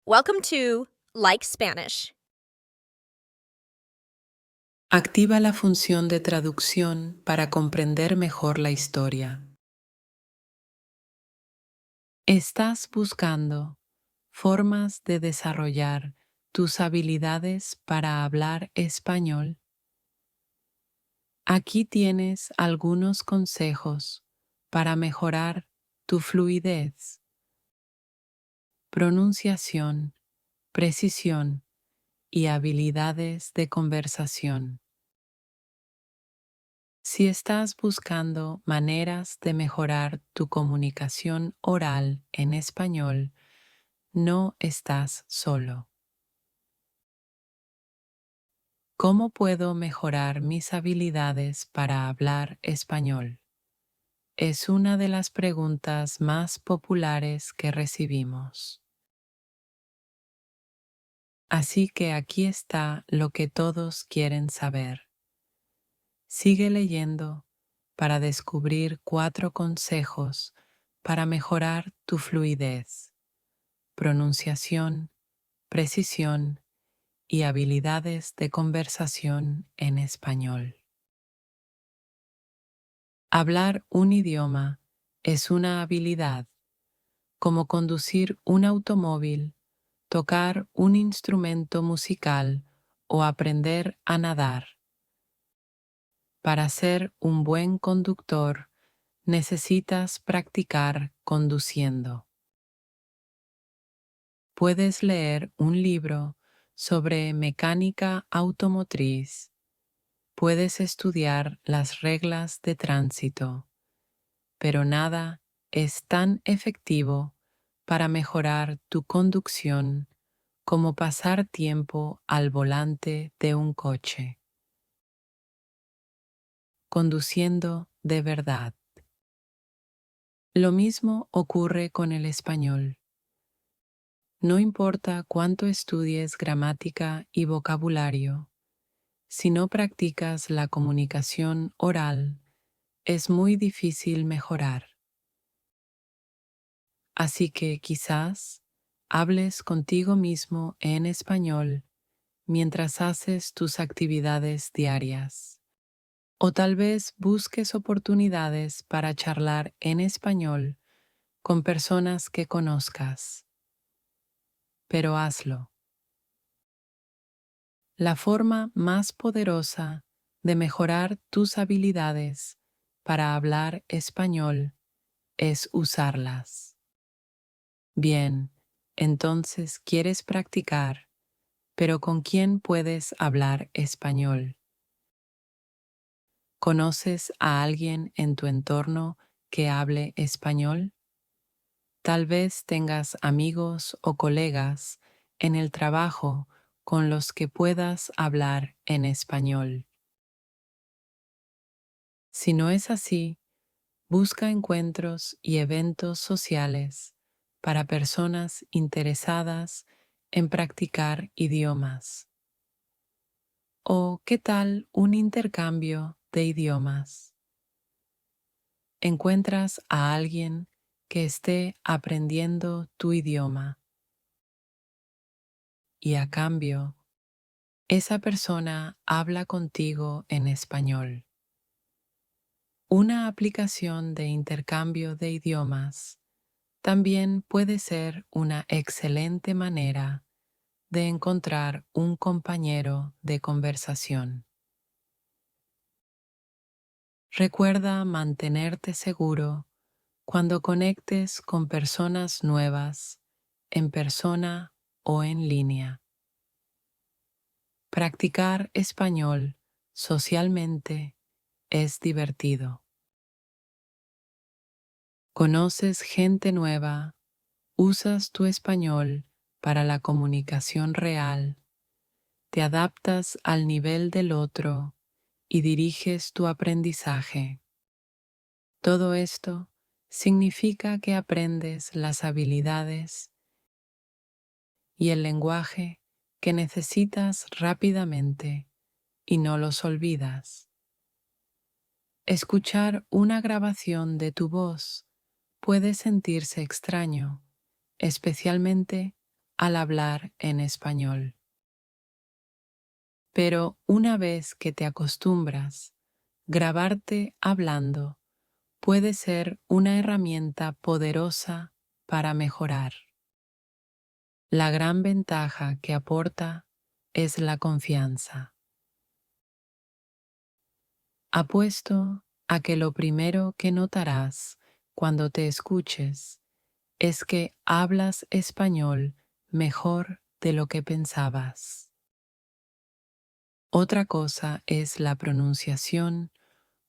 Welcome to Like Spanish. Activa la función de traducción para comprender mejor la historia. ¿Estás buscando formas de desarrollar tus habilidades para hablar español? Aquí tienes algunos consejos para mejorar tu fluidez, pronunciación, precisión y habilidades de conversación. Si estás buscando maneras de mejorar tu comunicación oral en español, no estás solo. ¿Cómo puedo mejorar mis habilidades para hablar español? Es una de las preguntas más populares que recibimos. Así que aquí está lo que todos quieren saber. Sigue leyendo para descubrir 4 consejos para mejorar tu fluidez, pronunciación, precisión y habilidades de conversación en español. Hablar un idioma es una habilidad, como conducir un automóvil, tocar un instrumento musical o aprender a nadar. Para ser un buen conductor, necesitas practicar conduciendo. Puedes leer un libro sobre mecánica automotriz. Puedes estudiar las reglas de tránsito, pero nada es tan efectivo para mejorar tu conducción como pasar tiempo al volante de un coche, conduciendo de verdad. Lo mismo ocurre con el español. No importa cuánto estudies gramática y vocabulario, si no practicas la comunicación oral, es muy difícil mejorar. Así que quizás hables contigo mismo en español mientras haces tus actividades diarias. O tal vez busques oportunidades para charlar en español con personas que conozcas. Pero hazlo. La forma más poderosa de mejorar tus habilidades para hablar español es usarlas. Bien, entonces quieres practicar, pero ¿con quién puedes hablar español? ¿Conoces a alguien en tu entorno que hable español? Tal vez tengas amigos o colegas en el trabajo con los que puedas hablar en español. Si no es así, busca encuentros y eventos sociales para personas interesadas en practicar idiomas. ¿O qué tal un intercambio de idiomas? Encuentras a alguien que esté aprendiendo tu idioma y a cambio, esa persona habla contigo en español. Una aplicación de intercambio de idiomas también puede ser una excelente manera de encontrar un compañero de conversación. Recuerda mantenerte seguro cuando conectes con personas nuevas, en persona o en línea. Practicar español socialmente es divertido. Conoces gente nueva, usas tu español para la comunicación real, te adaptas al nivel del otro y diriges tu aprendizaje. Todo esto significa que aprendes las habilidades y el lenguaje que necesitas rápidamente y no los olvidas. Escuchar una grabación de tu voz puede sentirse extraño, especialmente al hablar en español. Pero una vez que te acostumbras, grabarte hablando puede ser una herramienta poderosa para mejorar. La gran ventaja que aporta es la confianza. Apuesto a que lo primero que notarás cuando te escuches es que hablas español mejor de lo que pensabas. Otra cosa es la pronunciación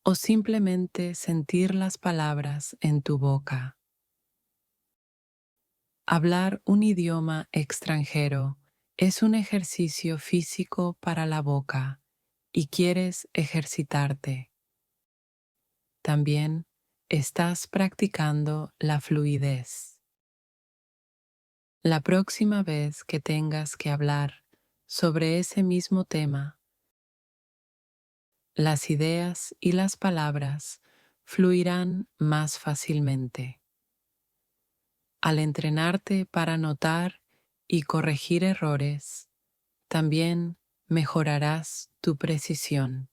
o simplemente sentir las palabras en tu boca. Hablar un idioma extranjero es un ejercicio físico para la boca y quieres ejercitarte. También estás practicando la fluidez. La próxima vez que tengas que hablar sobre ese mismo tema, las ideas y las palabras fluirán más fácilmente. Al entrenarte para notar y corregir errores, también mejorarás tu precisión.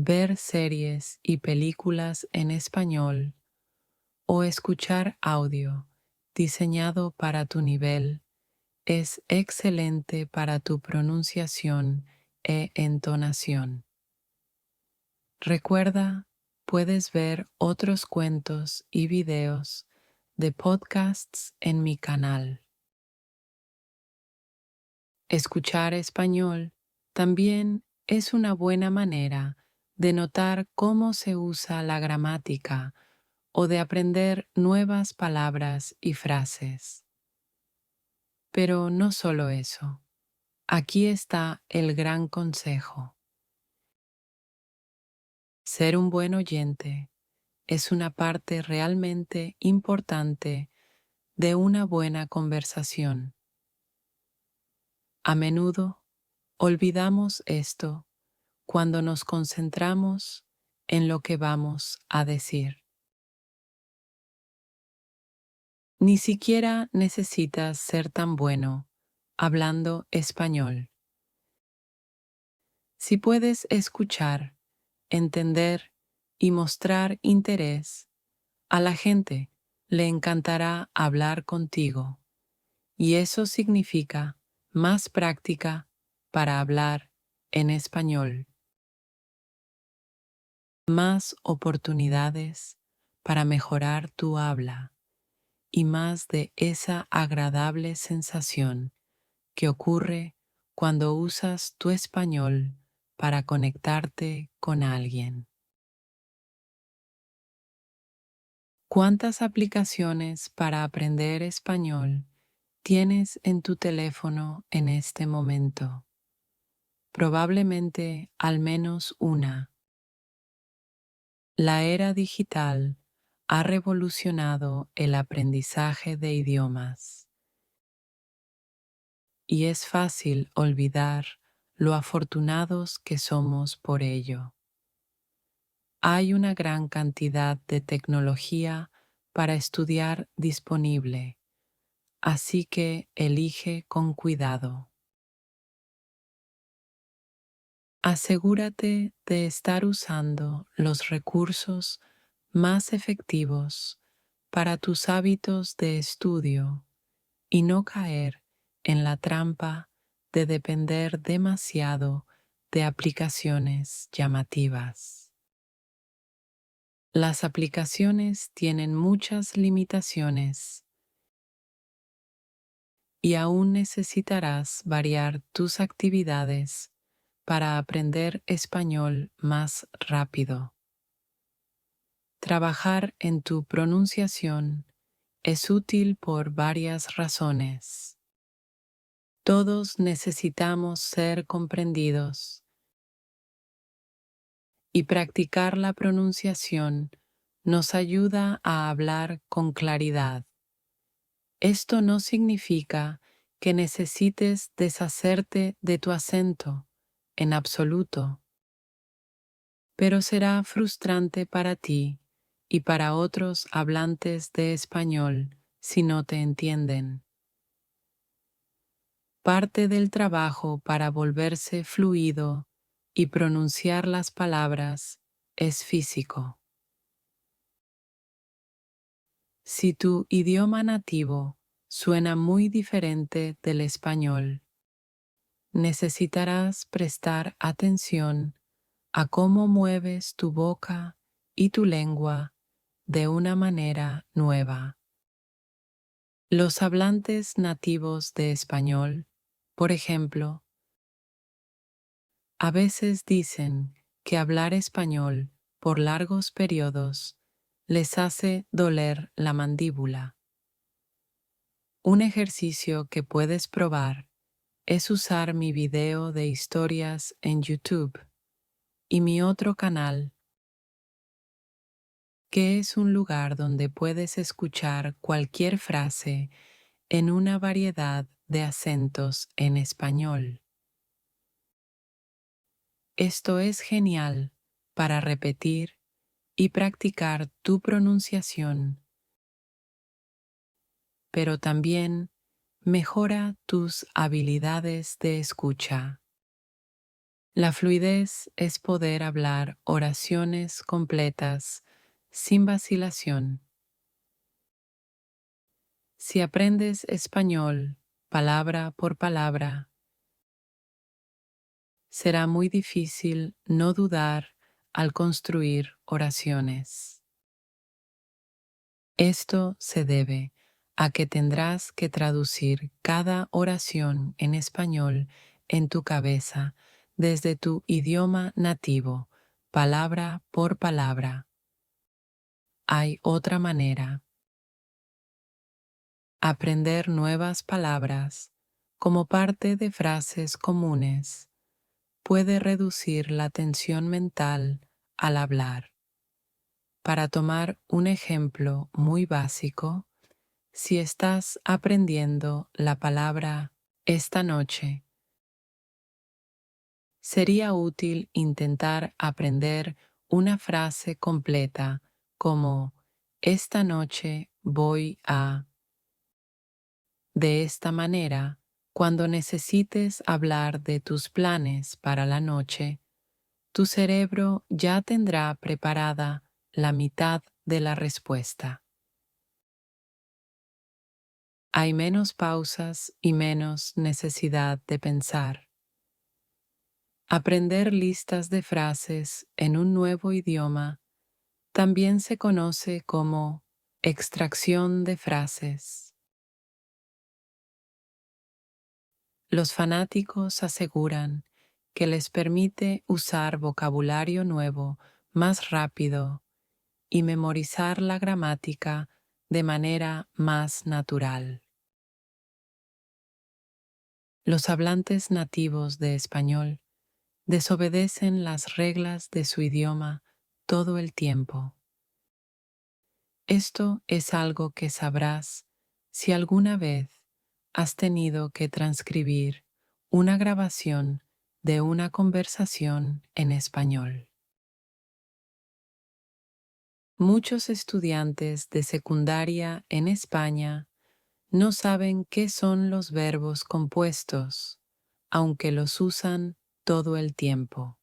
Ver series y películas en español o escuchar audio diseñado para tu nivel es excelente para tu pronunciación e entonación. Recuerda, puedes ver otros cuentos y videos de podcasts en mi canal. Escuchar español también es una buena manera de notar cómo se usa la gramática o de aprender nuevas palabras y frases. Pero no solo eso. Aquí está el gran consejo. Ser un buen oyente es una parte realmente importante de una buena conversación. A menudo olvidamos esto cuando nos concentramos en lo que vamos a decir. Ni siquiera necesitas ser tan bueno hablando español. Si puedes escuchar, entender y mostrar interés, a la gente le encantará hablar contigo, y eso significa más práctica para hablar en español, más oportunidades para mejorar tu habla y más de esa agradable sensación que ocurre cuando usas tu español para conectarte con alguien. ¿Cuántas aplicaciones para aprender español tienes en tu teléfono en este momento? Probablemente al menos una. La era digital ha revolucionado el aprendizaje de idiomas y es fácil olvidar lo afortunados que somos por ello. Hay una gran cantidad de tecnología para estudiar disponible, así que elige con cuidado. Asegúrate de estar usando los recursos más efectivos para tus hábitos de estudio y no caer en la trampa de depender demasiado de aplicaciones llamativas. Las aplicaciones tienen muchas limitaciones y aún necesitarás variar tus actividades para aprender español más rápido. Trabajar en tu pronunciación es útil por varias razones. Todos necesitamos ser comprendidos y practicar la pronunciación nos ayuda a hablar con claridad. Esto no significa que necesites deshacerte de tu acento, en absoluto, pero será frustrante para ti y para otros hablantes de español si no te entienden. Parte del trabajo para volverse fluido y pronunciar las palabras es físico. Si tu idioma nativo suena muy diferente del español, necesitarás prestar atención a cómo mueves tu boca y tu lengua de una manera nueva. Los hablantes nativos de español, por ejemplo, a veces dicen que hablar español por largos periodos les hace doler la mandíbula. Un ejercicio que puedes probar es usar mi video de historias en YouTube y mi otro canal, que es un lugar donde puedes escuchar cualquier frase en una variedad de acentos en español. Esto es genial para repetir y practicar tu pronunciación, pero también mejora tus habilidades de escucha. La fluidez es poder hablar oraciones completas sin vacilación. Si aprendes español palabra por palabra, será muy difícil no dudar al construir oraciones. Esto se debe a que tendrás que traducir cada oración en español en tu cabeza desde tu idioma nativo, palabra por palabra. Hay otra manera. Aprender nuevas palabras como parte de frases comunes puede reducir la tensión mental al hablar. Para tomar un ejemplo muy básico, si estás aprendiendo la palabra esta noche, sería útil intentar aprender una frase completa como esta noche voy a. De esta manera, cuando necesites hablar de tus planes para la noche, tu cerebro ya tendrá preparada la mitad de la respuesta. Hay menos pausas y menos necesidad de pensar. Aprender listas de frases en un nuevo idioma también se conoce como extracción de frases. Los fanáticos aseguran que les permite usar vocabulario nuevo más rápido y memorizar la gramática de manera más natural. Los hablantes nativos de español desobedecen las reglas de su idioma todo el tiempo. Esto es algo que sabrás si alguna vez has tenido que transcribir una grabación de una conversación en español. Muchos estudiantes de secundaria en España no saben qué son los verbos compuestos, aunque los usan todo el tiempo.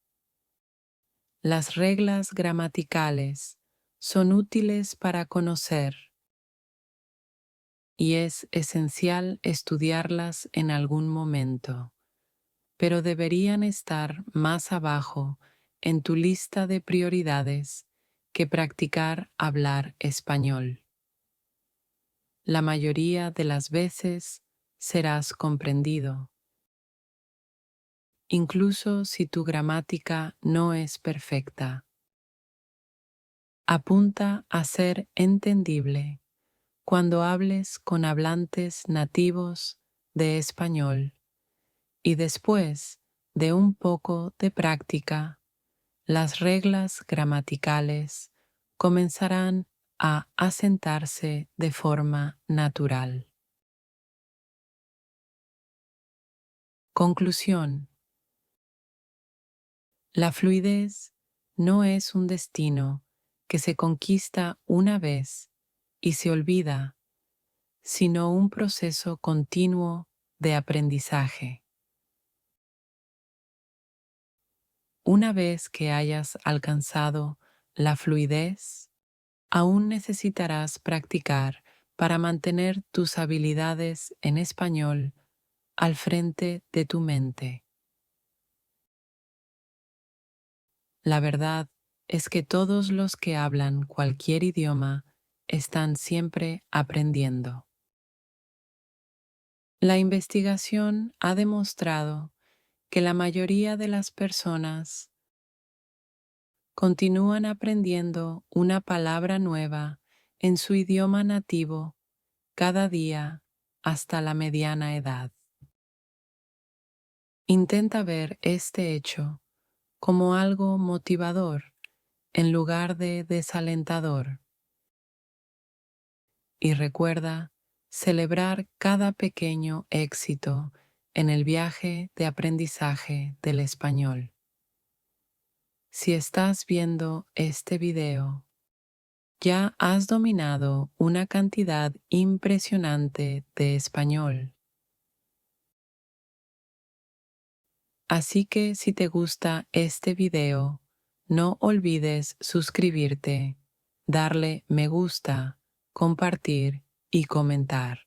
Las reglas gramaticales son útiles para conocer y es esencial estudiarlas en algún momento, pero deberían estar más abajo en tu lista de prioridades que practicar hablar español. La mayoría de las veces serás comprendido, incluso si tu gramática no es perfecta. Apunta a ser entendible cuando hables con hablantes nativos de español y después de un poco de práctica, las reglas gramaticales comenzarán a asentarse de forma natural. Conclusión. La fluidez no es un destino que se conquista una vez y se olvida, sino un proceso continuo de aprendizaje. Una vez que hayas alcanzado la fluidez, aún necesitarás practicar para mantener tus habilidades en español al frente de tu mente. La verdad es que todos los que hablan cualquier idioma están siempre aprendiendo. La investigación ha demostrado que la mayoría de las personas continúan aprendiendo una palabra nueva en su idioma nativo cada día hasta la mediana edad. Intenta ver este hecho como algo motivador en lugar de desalentador y recuerda celebrar cada pequeño éxito en el viaje de aprendizaje del español. Si estás viendo este video, ya has dominado una cantidad impresionante de español. Así que si te gusta este video, no olvides suscribirte, darle me gusta, compartir y comentar.